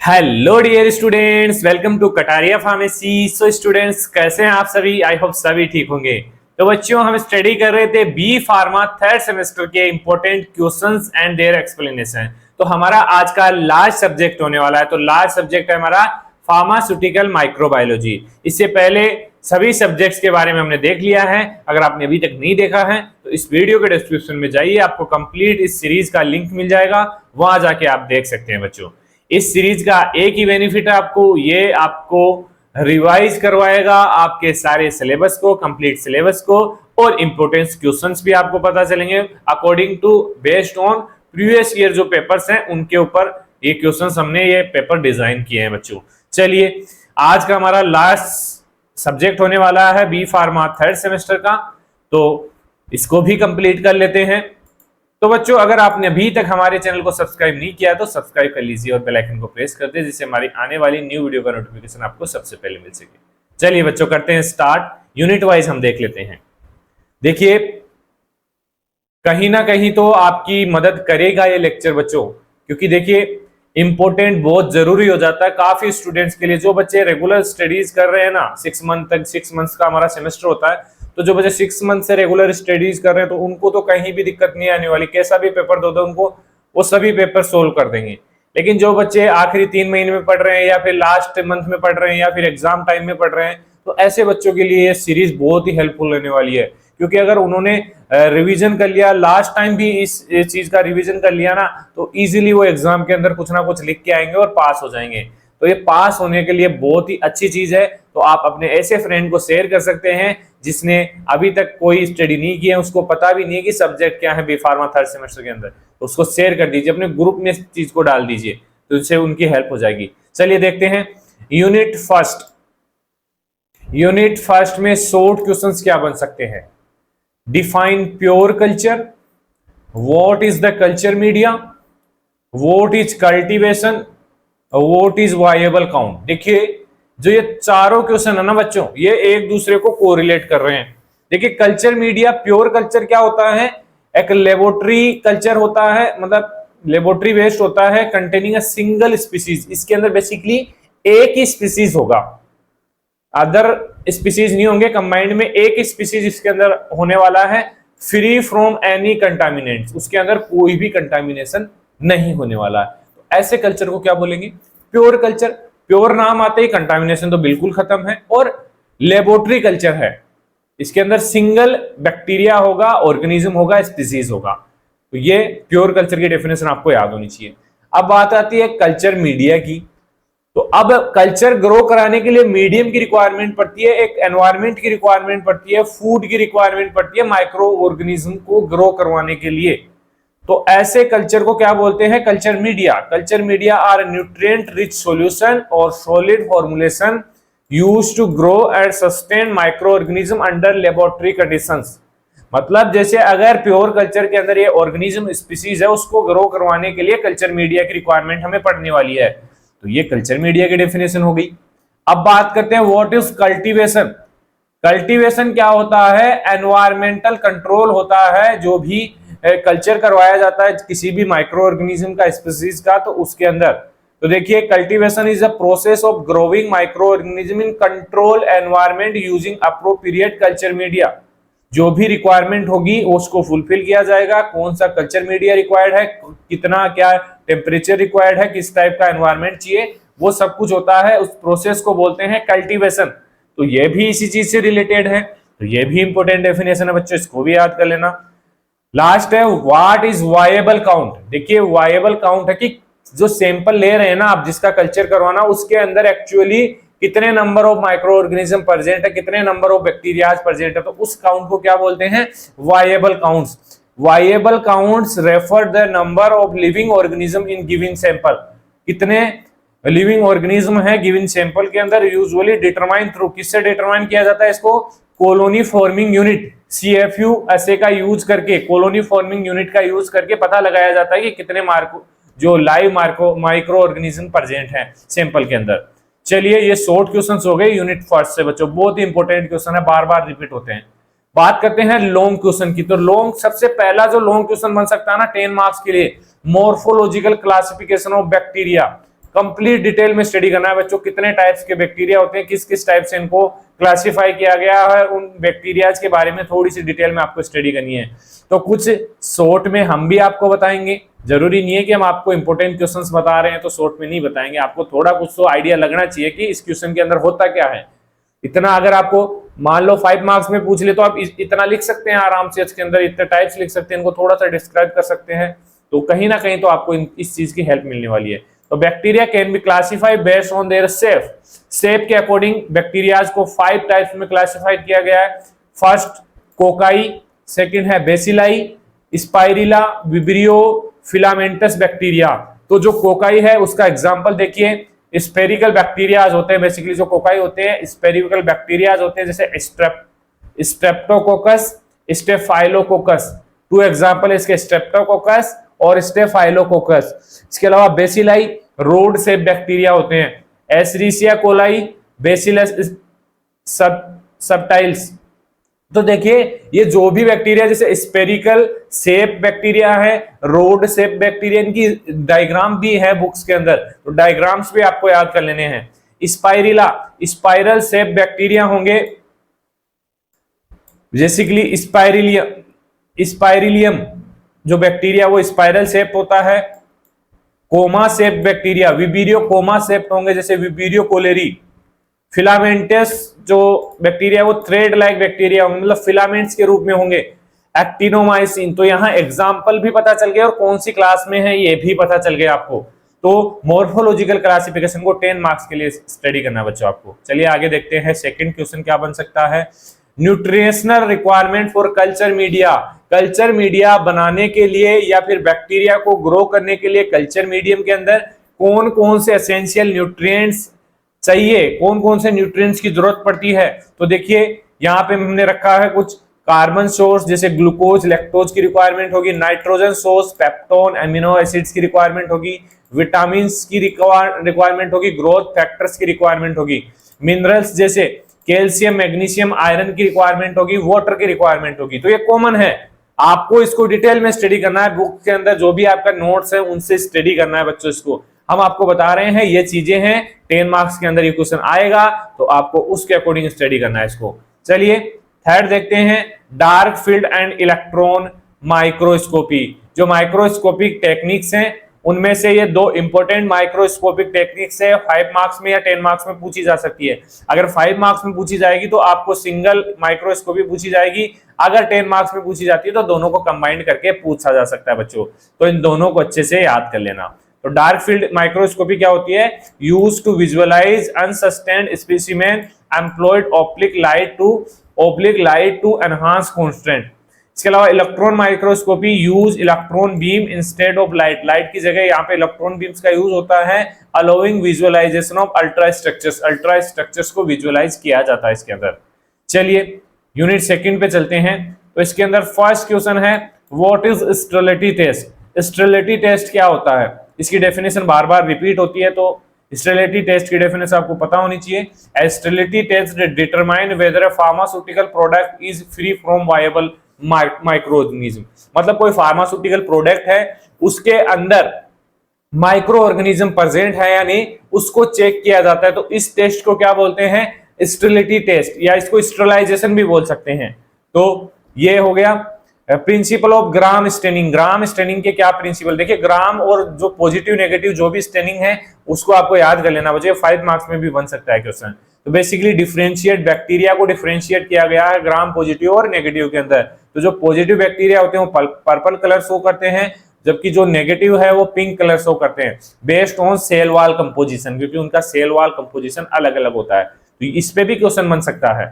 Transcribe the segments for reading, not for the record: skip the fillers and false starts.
Hello dear students, welcome to Kataria pharmacy. So students, कैसे हैं आप सभी? आई होप सभी ठीक होंगे। तो बच्चों, हम स्टडी कर रहे थे बी फार्मा थर्ड सेमेस्टर के important questions and their explanation. तो हमारा आज का लास्ट सब्जेक्ट होने वाला है। तो लास्ट सब्जेक्ट है हमारा फार्मास्यूटिकल माइक्रोबायोलॉजी। इससे पहले सभी सब्जेक्ट्स के बारे में हमने देख लिया है। अगर आपने अभी तक नहीं देखा है तो इस वीडियो के डिस्क्रिप्शन में जाइए, आपको कंप्लीट इस सीरीज का लिंक मिल जाएगा, वहां जाके आप देख सकते हैं। बच्चों, इस सीरीज का एक ही बेनिफिट है आपको, ये आपको रिवाइज करवाएगा आपके सारे सिलेबस को, कंप्लीट सिलेबस को, और इंपोर्टेंस क्वेश्चंस भी आपको पता चलेंगे according to based on previous year जो पेपर्स हैं उनके ऊपर ये क्वेश्चंस हमने ये पेपर डिजाइन किए हैं। बच्चों, चलिए आज का हमारा लास्ट सब्जेक्ट होने वाला है बी फार्मा थर्ड सेमेस्टर का, तो इसको भी कंप्लीट कर लेते हैं। तो बच्चों, अगर आपने अभी तक हमारे चैनल को सब्सक्राइब नहीं किया तो सब्सक्राइब कर लीजिए और बेल आइकन को प्रेस कर दे, जिससे हमारी आने वाली न्यू वीडियो का नोटिफिकेशन आपको सबसे पहले मिल सके। चलिए बच्चों, करते हैं स्टार्ट। यूनिट वाइज हम देख लेते हैं। देखिए, कहीं ना कहीं तो आपकी मदद करेगा ये लेक्चर बच्चों, क्योंकि देखिए इंपॉर्टेंट बहुत जरूरी हो जाता है काफी स्टूडेंट्स के लिए। जो बच्चे रेगुलर स्टडीज कर रहे हैं ना, 6 मंथ तक, 6 मंथ्स का हमारा सेमेस्टर होता है, तो जो बच्चे 6 मंथ से रेगुलर स्टडीज कर रहे हैं तो उनको तो कहीं भी दिक्कत नहीं आने वाली। कैसा भी पेपर दो दो उनको, वो सभी पेपर सोल्व कर देंगे। लेकिन जो बच्चे आखिरी 3 महीने में पढ़ रहे हैं, या फिर लास्ट मंथ में पढ़ रहे हैं, या फिर एग्जाम टाइम में पढ़ रहे हैं, तो ऐसे बच्चों के लिए ये सीरीज बहुत ही हेल्पफुल होने वाली है। क्योंकि अगर उन्होंने रिवीजन कर लिया, लास्ट टाइम भी इस चीज का रिवीजन कर लिया ना, तो इजीली वो एग्जाम के अंदर कुछ ना कुछ लिख के आएंगे और पास हो जाएंगे। तो ये पास होने के लिए बहुत ही अच्छी चीज है। तो आप अपने ऐसे फ्रेंड को शेयर कर सकते हैं जिसने अभी तक कोई स्टडी नहीं की है, उसको पता भी नहीं है कि सब्जेक्ट क्या है बी फार्मा थर्ड सेमेस्टर के अंदर, तो उसको शेयर कर दीजिए, अपने ग्रुप में इस चीज को डाल दीजिए, तो इससे उनकी हेल्प हो जाएगी। चलिए देखते हैं यूनिट फर्स्ट। यूनिट फर्स्ट में शॉर्ट क्वेश्चंस क्या बन सकते हैं? Define pure culture, what is the culture media, what is cultivation, what is viable count. देखिए, जो ये चारों क्वेश्चन है ना बच्चों, ये एक दूसरे को कोरिलेट कर रहे हैं। देखिए, कल्चर मीडिया, प्योर कल्चर क्या होता है? एक लेबोरेटरी कल्चर होता है, मतलब लेबोरेटरी बेस्ड होता है, कंटेनिंग अ सिंगल स्पीसीज। इसके अंदर बेसिकली एक ही स्पीसीज होगा, अदर स्पीसीज नहीं होंगे, कंबाइंड में एक ही स्पीसीज इसके अंदर होने वाला है, फ्री फ्रॉम एनी कंटामिनेंट्स, उसके अंदर कोई भी कंटामिनेशन नहीं होने वाला है। तो ऐसे कल्चर को क्या बोलेंगे? Pure culture. प्योर नाम आते ही कंटामिनेशन तो बिल्कुल खत्म है। और लेबोरेटरी कल्चर है, इसके अंदर सिंगल बैक्टीरिया होगा, ऑर्गेनिज्म होगा, स्पीसीज होगा। तो ये प्योर कल्चर की डेफिनेशन आपको याद होनी चाहिए। अब बात आती है कल्चर मीडिया की। तो अब कल्चर ग्रो कराने के लिए मीडियम की रिक्वायरमेंट पड़ती है, एक एनवायरनमेंट की रिक्वायरमेंट पड़ती है, फूड की रिक्वायरमेंट पड़ती है माइक्रो ऑर्गेनिज्म को ग्रो करवाने के लिए। तो ऐसे कल्चर को क्या बोलते हैं? Culture media. Culture media are nutrient rich solution और solid formulation used to grow and sustain microorganism under laboratory conditions. मतलब जैसे अगर प्योर कल्चर के अंदर ये ऑर्गेनिज्म स्पीसीज है, उसको ग्रो करवाने के लिए कल्चर मीडिया की रिक्वायरमेंट हमें पड़ने वाली है। तो ये कल्चर मीडिया की डेफिनेशन हो गई। अब बात करते हैं व्हाट इज कल्टीवेशन। कल्टीवेशन क्या होता है? एनवायरमेंटल कंट्रोल होता है। जो भी कल्चर करवाया जाता है किसी भी माइक्रो ऑर्गेनिज्म का, स्पीसीज का, तो उसके अंदर, तो देखिए, cultivation is a process of growing micro organism in control environment using appropriate culture media. जो भी रिक्वायरमेंट होगी उसको फुलफिल किया जाएगा। कौन सा कल्चर मीडिया रिक्वायर्ड है, कितना क्या टेम्परेचर रिक्वायर्ड है, किस टाइप का एनवायरनमेंट चाहिए, वो सब कुछ होता है। उस प्रोसेस को बोलते हैं कल्टीवेशन। तो ये भी इसी चीज से रिलेटेड है। तो ये भी इंपॉर्टेंट डेफिनेशन है बच्चों, इसको भी याद कर लेना। लास्ट है व्हाट इज वायबल काउंट। देखिए, वायबल काउंट है कि जो सैंपल ले रहे हैं ना आप, जिसका कल्चर करवाना, उसके अंदर एक्चुअली कितने number of micro organism present है, कितने नंबर ऑफ बैक्टीरियाज प्रेजेंट है, तो उस काउंट को क्या बोलते हैं? Viable counts. Viable counts refer the number of living organism in giving sample. कितने लिविंग ऑर्गेनिज्म है गिवन सैंपल के अंदर, यूजुअली डिटरमाइन थ्रू, किससे डिटरमाइन किया जाता है इसको? कॉलोनी फॉर्मिंग यूनिट, CFU ऐसे का यूज करके, कॉलोनी फॉर्मिंग यूनिट का यूज करके पता लगाया जाता है कि कितने जो लाइव माइक्रो ऑर्गेनिज्म प्रेजेंट है सैंपल के अंदर। चलिए, ये शॉर्ट क्वेश्चंस हो गए यूनिट फर्स्ट से बच्चों, बहुत ही इंपॉर्टेंट क्वेश्चन है, बार बार रिपीट होते हैं। बात करते हैं लॉन्ग क्वेश्चन की, तो लॉन्ग सबसे पहला जो लॉन्ग क्वेश्चन बन सकता है ना 10 मार्क्स के लिए, morphological classification of bacteria. Complete detail में स्टडी करना है बच्चों, कितने टाइप्स के बैक्टीरिया होते हैं, किस किस टाइप से इनको क्लासिफाई किया गया है, उन बैक्टीरियाज के बारे में थोड़ी सी डिटेल में आपको स्टडी करनी है। तो कुछ शॉर्ट में हम भी आपको बताएंगे, जरूरी नहीं है कि हम आपको इंपोर्टेंट क्वेश्चंस बता रहे हैं तो शॉर्ट में नहीं बताएंगे, आपको थोड़ा कुछ तो आइडिया लगना चाहिए कि इस क्वेश्चन के अंदर होता क्या है। इतना अगर आपको मान लो 5 मार्क्स में पूछ ले तो आप इतना लिख सकते हैं आराम से, इसके अंदर इतने टाइप्स लिख सकते हैं, इनको थोड़ा सा डिस्क्राइब कर सकते हैं, तो कहीं ना कहीं तो आपको इस चीज की हेल्प मिलने वाली है। तो bacteria can be classified based on their shape के अकॉर्डिंग बैक्टीरियाज को 5 टाइप्स में क्लासिफाइड किया गया है। फर्स्ट कोकाई, सेकंड है bacilli, spirilla, vibrio, filamentous bacteria. तो जो कोकाई है उसका एग्जांपल देखिए, स्पेरिकल बैक्टीरियाज होते हैं, बेसिकली जो कोकाई होते हैं स्पेरिकल बैक्टीरियाज होते हैं, जैसे स्ट्रेप्टोकोकस, स्टेफाइलोकोकस। 2 एग्जांपल है इसके, स्ट्रेप्टोकोकस और स्टेफाइलोकोकस। इसके अलावा बेसिलाई रोड शेप बैक्टीरिया होते हैं, एस्रीसिया कोलाई, बेसिलस सबटाइल्स। तो देखिए ये जो भी बैक्टीरिया जैसे स्पेरिकल शेप बैक्टीरिया है, रोड शेप बैक्टीरिया, इनकी डायग्राम भी है बुक्स के अंदर, तो डायग्राम्स भी आपको याद कर लेने हैं। स्पाइरिला स्पाइरल शेप बैक्टीरिया होंगे, बेसिकली स्पाइरिलियम जो बैक्टीरिया वो स्पाइरल शेप होता है। Comma shape bacteria vibrio comma shape होंगे, जैसे विबीरियो कोलेरी। फिलामेंटस जो बैक्टीरिया वो थ्रेड लाइक बैक्टीरिया होंगे, मतलब फिलामेंट्स के रूप में होंगे। एक्टिनोमाइसिन, तो यहाँ एग्जाम्पल भी पता चल गया और कौन सी क्लास में है ये भी पता चल गया आपको। तो मॉर्फोलॉजिकल क्लासिफिकेशन को 10 मार्क्स के लिए स्टडी करना है बच्चों आपको। चलिए आगे देखते हैं, सेकंड क्वेश्चन क्या बन सकता है। Nutritional requirement for culture media. Culture media बनाने के लिए या फिर बैक्टीरिया को ग्रो करने के लिए कल्चर मीडियम के अंदर कौन कौन से एसेंशियल न्यूट्रिएंट्स चाहिए, कौन कौन से न्यूट्रिएंट्स की जरूरत पड़ती है। तो देखिए यहाँ पे हमने रखा है कुछ कार्बन सोर्स, जैसे ग्लूकोज लैक्टोज की रिक्वायरमेंट होगी, nitrogen source peptone amino acids की रिक्वायरमेंट होगी, विटामिन की रिक्वायरमेंट होगी, ग्रोथ फैक्टर्स की रिक्वायरमेंट होगी, मिनरल्स जैसे कैल्शियम मैग्नीशियम आयरन की रिक्वायरमेंट होगी, वाटर की रिक्वायरमेंट होगी। तो ये कॉमन है, आपको इसको डिटेल में स्टडी करना है, बुक के अंदर जो भी आपका नोट्स है उनसे स्टडी करना है बच्चों। इसको हम आपको बता रहे हैं, ये चीजें हैं, 10 मार्क्स के अंदर ये क्वेश्चन आएगा तो आपको उसके अकॉर्डिंग स्टडी करना है इसको। चलिए थर्ड देखते हैं, dark field and electron microscopy. जो माइक्रोस्कोपिक टेक्निक्स हैं उनमें से ये 2 इंपॉर्टेंट माइक्रोस्कोपिक टेक्निक्स है, 5 मार्क्स में या 10 मार्क्स में पूछी जा सकती है। अगर 5 मार्क्स में पूछी जाएगी तो आपको सिंगल माइक्रोस्कोपी पूछी जाएगी, अगर 10 मार्क्स में पूछी जाती है तो दोनों को कंबाइंड करके पूछा जा सकता है बच्चों। तो इन दोनों को अच्छे से याद कर लेना। तो डार्क फील्ड माइक्रोस्कोपी क्या होती है, use to visualise unstained specimen employed optic light to enhance contrast. इसके अलावा electron microscopy use electron beam instead of light की जगह यहाँ पे इलेक्ट्रॉन बीम्स का यूज होता है। Allowing visualization of ultra structures को विजुअलाइज किया जाता है इसके अंदर। चलिए यूनिट सेकंड पे चलते हैं। तो इसके अंदर फर्स्ट क्वेश्चन है, what is sterility test. Sterility test क्या होता है, इसकी डेफिनेशन बार बार रिपीट होती है, तो स्टेरिलिटी टेस्ट की डेफिनेशन आपको पता होनी चाहिए। Sterility test determine whether a pharmaceutical product is free from viable microorganism. मतलब कोई फार्मास्यूटिकल प्रोडक्ट है उसके अंदर माइक्रो ऑर्गेनिज्म प्रेजेंट है या नहीं, उसको चेक किया जाता है। तो इस टेस्ट को क्या बोलते हैं, स्टेरिलिटी टेस्ट, या इसको स्टेरिलाइजेशन भी बोल सकते हैं। तो ये हो गया principle of gram staining. Gram staining के क्या प्रिंसिपल, देखिए ग्राम और जो पॉजिटिव नेगेटिव जो भी स्टेनिंग है उसको आपको याद कर लेना बच्चे, 5 मार्क्स में भी बन सकता है क्वेश्चन। तो बेसिकली डिफरेंशिएट बैक्टीरिया को डिफरेंशिएट किया गया है ग्राम पॉजिटिव और नेगेटिव के अंदर। तो जो पॉजिटिव बैक्टीरिया होते हैं वो पर्पल कलर शो करते हैं, जबकि जो नेगेटिव है वो पिंक कलर शो करते हैं, based on sale wall composition, क्योंकि उनका सेल वॉल कंपोजिशन अलग अलग होता है। तो इस पे भी क्वेश्चन बन सकता है।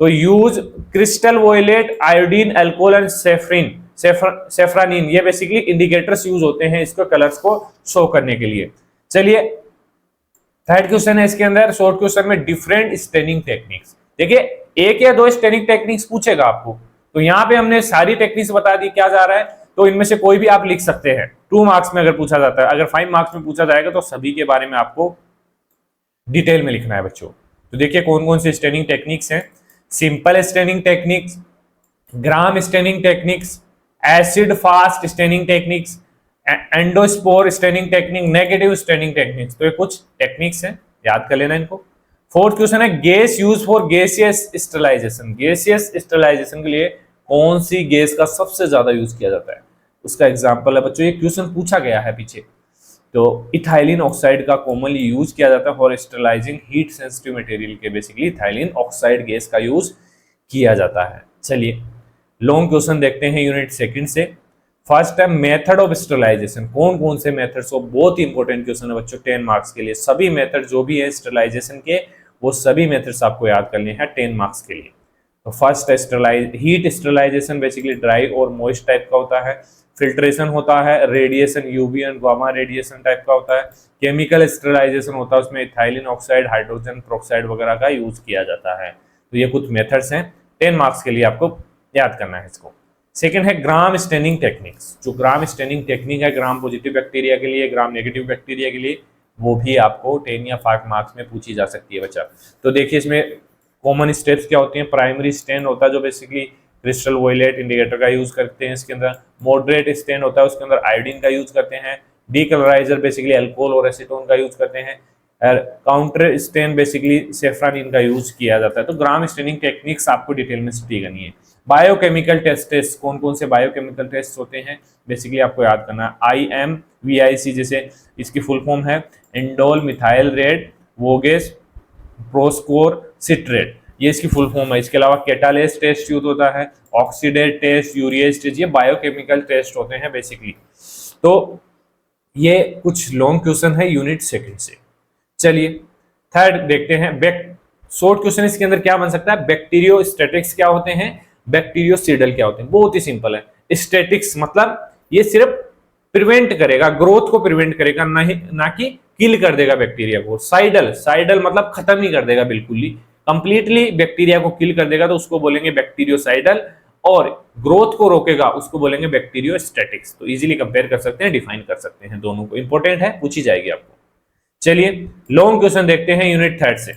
तो use crystal violet iodine alcohol and safranin, ये बेसिकली इंडिकेटर्स यूज होते हैं इसको कलर्स को शो करने के लिए। चलिए थर्ड क्वेश्चन है इसके अंदर, शॉर्ट क्वेश्चन में डिफरेंट स्टेनिंग टेक्निक्स। देखिए 1 या 2 स्टेनिंग टेक्निक्स पूछेगा आपको, तो यहाँ पे हमने सारी टेक्निक्स बता दी क्या जा रहा है, तो इनमें से कोई भी आप लिख सकते हैं 2 मार्क्स में अगर पूछा जाता है। अगर 5 मार्क्स में पूछा जाएगा तो सभी के बारे में आपको डिटेल में लिखना है बच्चों। तो देखिए कौन कौन से स्टेनिंग टेक्निक्स हैं। Simple staining techniques, Gram staining techniques, acid fast staining techniques, endospore staining technique, negative staining techniques. तो ये कुछ टेक्निक्स हैं, याद कर लेना इनको। फोर्थ क्वेश्चन है gas use for gaseous sterilisation. Gaseous sterilisation के लिए कौन सी गैस का सबसे ज्यादा यूज किया जाता है, उसका एग्जांपल है बच्चों, ये क्वेश्चन पूछा गया है पीछे। तो इथाइलिन ऑक्साइड का कॉमनली यूज किया जाता है for sterilising heat sensitive material के, बेसिकली इथाइलिन ऑक्साइड गैस का यूज किया जाता है। चलिए लॉन्ग क्वेश्चन देखते हैं यूनिट सेकंड से। फर्स्ट है मेथड ऑफ स्टरलाइजेशन। कौन कौन से मेथड्स, बहुत ही इंपॉर्टेंट क्वेश्चन है बच्चों 10 मार्क्स के लिए। सभी मेथड जो भी है स्टरलाइजेशन के, वो सभी मेथड्स आपको याद करने हैं 10 मार्क्स के लिए। तो फर्स्ट है हीट स्टरलाइजेशन, बेसिकली ड्राई और मॉइस्ट टाइप का होता है। फिल्ट्रेशन होता है, radiation UV and gamma radiation type का होता है। केमिकल स्टरलाइजेशन होता है, उसमें इथाइलिन ऑक्साइड, हाइड्रोजन पेरोक्साइड वगैरह का यूज किया जाता है। तो ये कुछ मेथड्स हैं 10 मार्क्स के लिए, आपको याद करना है इसको। सेकेंड है ग्राम स्टेनिंग टेक्निक्स। जो ग्राम स्टेनिंग टेक्निक है ग्राम पॉजिटिव बैक्टीरिया के लिए, ग्राम नेगेटिव बैक्टीरिया के लिए, वो भी आपको 10 या 5 मार्क्स में पूछी जा सकती है बच्चा। तो देखिए इसमें कॉमन स्टेप्स क्या होती हैं। प्राइमरी स्टेन होता है जो बेसिकली क्रिस्टल वॉयलेट इंडिकेटर का यूज करते हैं इसके अंदर। मॉडरेट स्टेन होता है, उसके अंदर आयोडीन का यूज करते हैं। डीकलराइजर बेसिकली अल्कोहल और एसीटोन का यूज करते हैं। काउंटर स्टेन बेसिकली सेफ्रानिन का यूज किया जाता है। तो ग्राम स्टेनिंग टेक्निक्स आपको डिटेल में स्टडी करनी है। बायोकेमिकल टेस्ट, कौन कौन से बायोकेमिकल टेस्ट होते हैं बेसिकली आपको याद करना है। IMVIC, जैसे इसकी फुल फॉर्म है इंडोल मिथाइल रेड वोगेस प्रोस्कोर सिट्रेट, ये इसकी फुल फॉर्म है। इसके अलावा कैटालेस टेस्ट यूज होता है, ऑक्सीडेट टेस्ट, यूरिएज टेस्ट, ये बायोकेमिकल टेस्ट होते हैं बेसिकली। तो ये कुछ लॉन्ग क्वेश्चन है यूनिट सेकंड से। चलिए थर्ड देखते हैं। शॉर्ट क्वेश्चन इसके अंदर क्या बन सकता है, बैक्टीरियोस्टैटिक्स क्या होते हैं, बैक्टीरियोसीडल क्या होते हैं। बहुत ही सिंपल है। स्टैटिक्स मतलब ये सिर्फ प्रिवेंट करेगा, ग्रोथ को प्रिवेंट करेगा, ना कि किल कर देगा बैक्टीरिया को। साइडल मतलब खत्म ही कर देगा, बिल्कुल ही कंप्लीटली बैक्टीरिया को किल कर देगा, तो उसको बोलेंगे बैक्टीरियोसाइडल। और ग्रोथ को रोकेगा उसको बोलेंगे बैक्टीरियोस्टैटिक्स। तो इजीली कंपेयर कर सकते हैं, डिफाइन कर सकते हैं दोनों को, इंपॉर्टेंट है, पूछी जाएगी आपको। चलिए लॉन्ग क्वेश्चन देखते हैं यूनिट थर्ड से।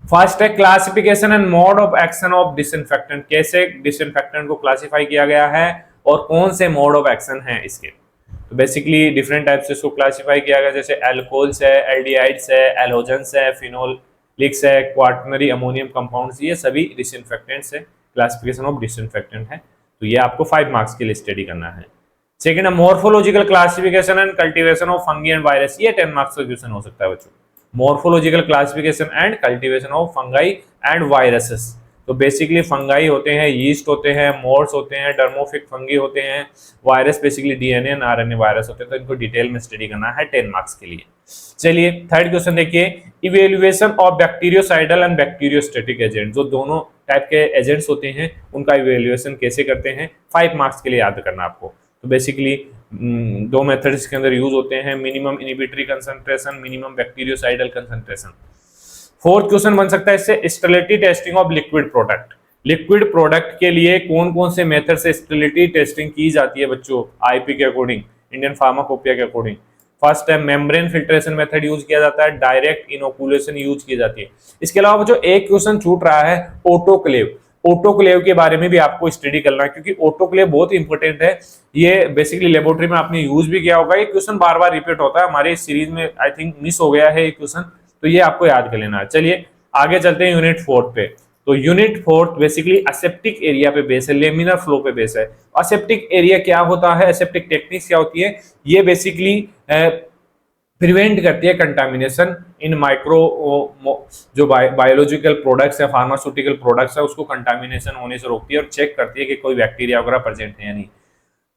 फर्स्ट है classification and mode of action of disinfectant. कैसे डिसइंफेक्टेंट को क्लासिफाई किया गया है और कौन से मोड ऑफ एक्शन है इसके। तो बेसिकली डिफरेंट टाइप से इसको क्लासिफाई किया गया, जैसे एल्कोहल्स है, एल्डिहाइड्स है, एलोजेंस है, फिनोलिक्स है, क्वाटर्नरी अमोनियम कंपाउंड्स, ये सभी डिसइंफेक्टेंट्स है। क्लासिफिकेशन ऑफ डिसइंफेक्टेंट है, तो ये आपको 5 मार्क्स के लिए स्टडी करना है। सेकेंड है morphological classification and cultivation of fungi and virus. ये 10 मार्क्स का क्वेश्चन हो सकता है बच्चों। Morphological classification and cultivation of fungi and viruses. तो बेसिकली फंगाई होते हैं, यीस्ट होते हैं, मोर्स होते हैं, डर्मोफिक फंगी होते हैं, virus basically DNA and RNA virus होते हैं। तो इनको डिटेल में स्टडी करना है 10 मार्क्स के लिए। चलिए थर्ड क्वेश्चन देखिए, evaluation of bacteriocidal and bacteriostatic agent. जो दोनों टाइप के एजेंट्स होते हैं उनका इवेल्युएशन कैसे करते हैं, 5 मार्क्स के लिए याद करना आपको। तो बेसिकली दो मेथड्स के अंदर यूज होते हैं, minimum inhibitory concentration, minimum bacteriocidal concentration. Fourth question बन सकता है इससे sterility testing of liquid product. Liquid product के लिए कौन कौन से मेथड से स्टेरिलिटी टेस्टिंग की जाती है बच्चों, आईपी के अकॉर्डिंग, इंडियन फार्माकोपिया के अकॉर्डिंग। फर्स्ट है मेम्ब्रेन फिल्ट्रेशन मेथड यूज किया जाता है, डायरेक्ट इनोकुलेशन यूज की जाती है। इसके अलावा जो एक क्वेश्चन छूट रहा है ऑटोक्लेव, ऑटोक्लेव के बारे में भी आपको स्टडी करना है, क्योंकि ऑटोक्लेव बहुत इंपॉर्टेंट है। ये बेसिकली लेबोरेटरी में आपने यूज भी किया होगा, ये क्वेश्चन बार बार रिपीट होता है हमारे सीरीज में, आई थिंक मिस हो गया है ये क्वेश्चन, तो ये आपको याद कर लेना है। चलिए आगे चलते हैं यूनिट फोर्थ पे। तो unit fourth basically aseptic area पे बेस है, लेमिनर फ्लो पे बेस है। असेप्टिक एरिया क्या होता है, असेप्टिक टेक्निक्स क्या होती है, ये बेसिकली प्रिवेंट करती है कंटामिनेशन इन माइक्रो जो बायोलॉजिकल प्रोडक्ट्स है, फार्मास्यूटिकल प्रोडक्ट्स है, उसको कंटामिनेशन होने से रोकती है और चेक करती है कि कोई बैक्टीरिया वगैरह प्रेजेंट है या नहीं।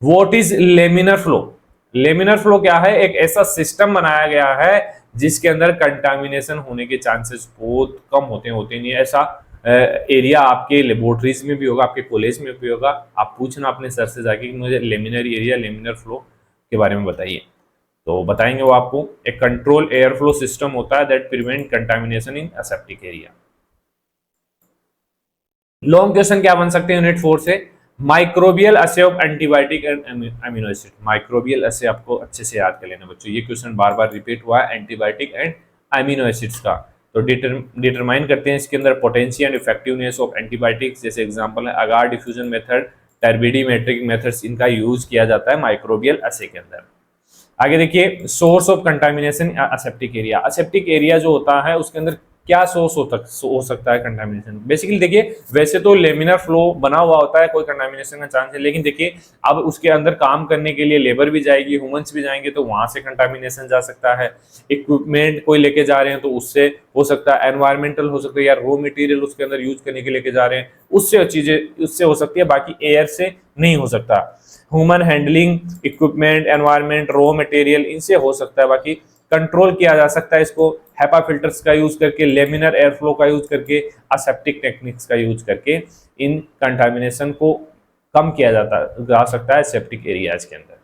What is laminar flow? Laminar flow क्या है, एक ऐसा सिस्टम बनाया गया है जिसके अंदर कंटामिनेशन होने के चांसेस बहुत कम होते नहीं। ऐसा एरिया आपके लेबोरेटरीज में भी होगा, आपके कॉलेज में भी होगा। आप पूछना अपने सर से जाके कि मुझे लेमिनर एरिया, लेमिनर फ्लो के बारे में बताइए, तो बताएंगे वो आपको। एक कंट्रोल एयर फ्लो सिस्टम होता है that prevent contamination in aseptic area. Long question क्या बन सकते हैं यूनिट 4 से, माइक्रोबियल असे of antibiotic and amino acid. Microbial असे आपको अच्छे से याद कर लेना बच्चों, ये क्वेश्चन बार बार रिपीट हुआ है, एंटीबायोटिक एंड अमीनो एसिड्स का। तो डिटरमाइन करते हैं इसके अंदर potential and effectiveness of antibiotics. जैसे एग्जांपल है अगार डिफ्यूजन मेथड, टर्बिडीमेट्रिक मेथड्स, इनका यूज किया जाता है माइक्रोबियल असे के अंदर। आगे देखिए source of contamination aseptic area. Aseptic area जो होता है उसके अंदर क्या सोर्स हो सकता है कंटामिनेशन। बेसिकली देखिए वैसे तो लेमिनर फ्लो बना हुआ होता है, कोई कंटामिनेशन का चांस है, लेकिन देखिए अब उसके अंदर काम करने के लिए लेबर भी जाएगी, ह्यूमंस भी जाएंगे, तो वहां से कंटामिनेशन जा सकता है। इक्विपमेंट कोई लेके जा रहे हैं तो उससे हो सकता है, एनवायरमेंटल हो सकता है, या रॉ मटेरियल उसके अंदर यूज करने के लेके जा रहे हैं, उससे चीजें उससे हो सकती है, बाकी एयर से नहीं हो सकता। Human handling, equipment, environment, raw material, इनसे हो सकता है, बाकी कंट्रोल किया जा सकता है इसको हेपा फिल्टर्स का यूज करके, लेमिनर एयर फ्लो का यूज करके, असेप्टिक टेक्निक्स का यूज करके इन कंटामिनेशन को कम किया जा सकता है सेप्टिक एरियाज के अंदर।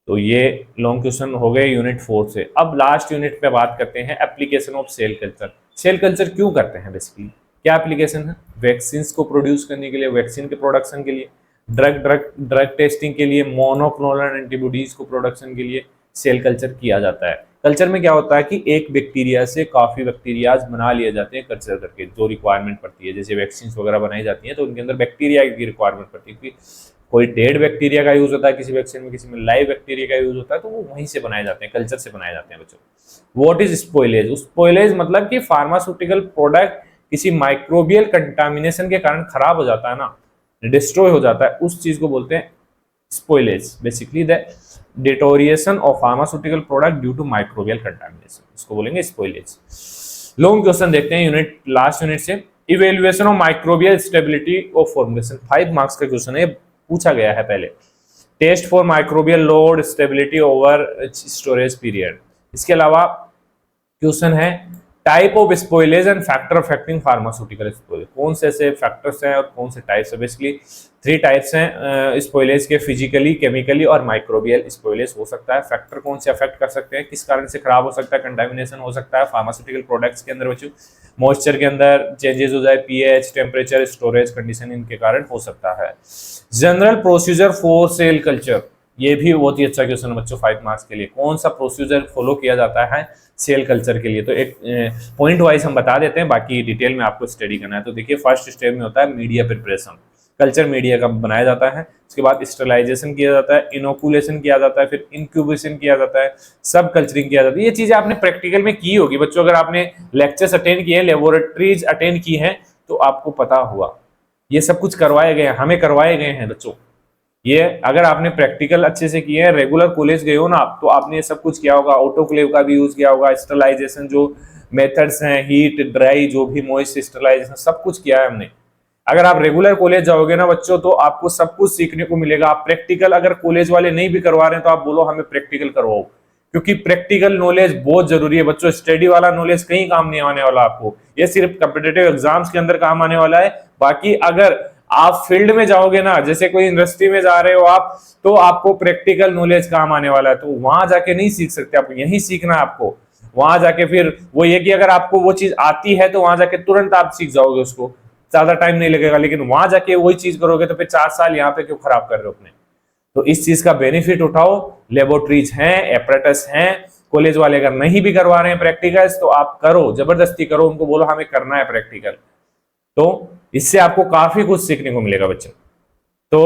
तो ये लॉन्ग क्वेश्चन हो गए यूनिट 4 से। अब लास्ट यूनिट पे बात करते हैं application of cell culture. Cell culture क्यों करते हैं, बेसिकली क्या एप्लीकेशन है? वैक्सीन को प्रोड्यूस करने के लिए, वैक्सीन के प्रोडक्शन के लिए, ड्रग टेस्टिंग के लिए, मोनोक्लोनल एंटीबॉडीज को प्रोडक्शन के लिए सेल कल्चर किया जाता है। कल्चर में क्या होता है कि एक बैक्टीरिया से काफी बैक्टीरियाज बना लिए जाते हैं कल्चर करके, जो रिक्वायरमेंट पड़ती है। जैसे वैक्सीन वगैरह बनाई जाती हैं तो उनके अंदर बैक्टीरिया की रिक्वायरमेंट पड़ती है, क्योंकि कोई डेड बैक्टीरिया का यूज होता है किसी वैक्सीन में, किसी में लाइव बैक्टीरिया का यूज होता है, तो वो वहीं से बनाए जाते हैं, कल्चर से बनाए जाते हैं बच्चों। What is spoilage? स्पॉइलेज मतलब कि फार्मास्यूटिकल प्रोडक्ट किसी माइक्रोबियल कंटामिनेशन के कारण खराब हो जाता है ना, डिस्ट्रॉय हो जाता है, उस चीज को बोलते हैं spoilage. Basically the deterioration of pharmaceutical product due to microbial contamination, इसको बोलेंगे स्पॉइलेज। लॉन्ग क्वेश्चन देखते हैं यूनिट लास्ट यूनिट से। Evaluation of microbial stability of formulation, 5 marks का क्वेश्चन है, पूछा गया है पहले। Test for microbial load stability over storage period. इसके अलावा क्वेश्चन है type of spoilage and factor affecting pharmaceutical spoilage. कौन से ऐसे फैक्टर्स हैं और कौन से टाइप्स है? बेसिकली 3 टाइप्स हैं स्पॉइलेज के, फिजिकली, केमिकली और माइक्रोबियल स्पॉइलेज हो सकता है। फैक्टर कौन से अफेक्ट कर सकते हैं, किस कारण से खराब हो सकता है, कंटामिनेशन हो सकता है फार्मास्यूटिकल प्रोडक्ट्स के अंदर बच्चों, मॉइस्चर के अंदर चेंजेस हो जाए, पीएच, टेम्परेचर, स्टोरेज कंडीशन, इनके कारण हो सकता है। General procedure for sale culture, ये भी बहुत ही अच्छा क्वेश्चन है बच्चों 5 मार्क्स के लिए। कौन सा प्रोसीजर फॉलो किया जाता है सेल कल्चर के लिए? तो एक पॉइंट वाइज हम बता देते हैं, बाकी डिटेल में आपको स्टडी करना है। तो देखिए फर्स्ट स्टेप में होता है मीडिया प्रिपरेशन, कल्चर मीडिया का बनाया जाता है। उसके बाद स्टरलाइजेशन किया जाता है, इनोकुलेशन किया जाता है, फिर इंक्यूबेशन किया जाता है, सब कल्चरिंग किया जाता है। ये चीजें आपने प्रैक्टिकल में की होगी बच्चों, अगर आपने लेक्चर्स अटेंड किए हैं, लेबोरेटरीज अटेंड की हैं, तो आपको पता हुआ ये सब कुछ करवाए गए हैं, हमें करवाए गए हैं बच्चों। ये अगर आपने प्रैक्टिकल अच्छे से किए हैं, रेगुलर कॉलेज गए हो ना आप, तो आपने ये सब कुछ किया होगा। ऑटोक्लेव का भी यूज किया होगा, स्टरलाइजेशन जो मेथड्स हैं, हीट, ड्राई, जो भी मॉइस्ट स्टरलाइजेशन, सब कुछ किया है हमने। अगर आप रेगुलर कॉलेज जाओगे ना बच्चों, तो आपको सब कुछ सीखने को मिलेगा। आप प्रैक्टिकल अगर कॉलेज वाले नहीं भी करवा रहे हैं तो आप बोलो हमें प्रैक्टिकल करवाओ, क्योंकि प्रैक्टिकल नॉलेज बहुत जरूरी है बच्चों। स्टडी वाला नॉलेज कहीं काम नहीं आने वाला आपको, ये सिर्फ कॉम्पिटिटिव एग्जाम्स के अंदर काम आने वाला है। बाकी अगर आप फील्ड में जाओगे ना, जैसे कोई इंडस्ट्री में जा रहे हो आप, तो आपको प्रैक्टिकल नॉलेज काम आने वाला है। तो वहां जाके नहीं सीख सकते आप, यही सीखना है आपको। वहां जाके फिर वो ये कि अगर आपको वो चीज आती है तो वहां जाके तुरंत आप सीख जाओगे उसको, ज्यादा टाइम नहीं लगेगा। लेकिन वहां जाके वही चीज करोगे तो फिर 4 साल यहाँ पे क्यों खराब कर रहे हो अपने? तो इस चीज का बेनिफिट उठाओ। लेबोरेटरीज हैं, एपरेटस हैं, कॉलेज वाले अगर नहीं भी करवा रहे हैं प्रैक्टिकल्स, तो आप करो, जबरदस्ती करो, उनको बोलो हमें करना है प्रैक्टिकल। तो इससे आपको काफी कुछ सीखने को मिलेगा बच्चों। तो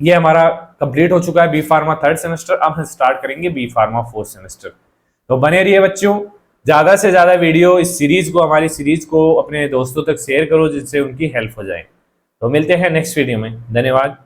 ये हमारा कंप्लीट हो चुका है बी फार्मा 3rd सेमेस्टर। अब हम स्टार्ट करेंगे बी फार्मा 4th सेमेस्टर। तो बने रहिए बच्चों, ज्यादा से ज्यादा वीडियो इस सीरीज को, हमारी सीरीज को अपने दोस्तों तक शेयर करो, जिससे उनकी हेल्प हो जाए। तो मिलते हैं नेक्स्ट वीडियो में, धन्यवाद।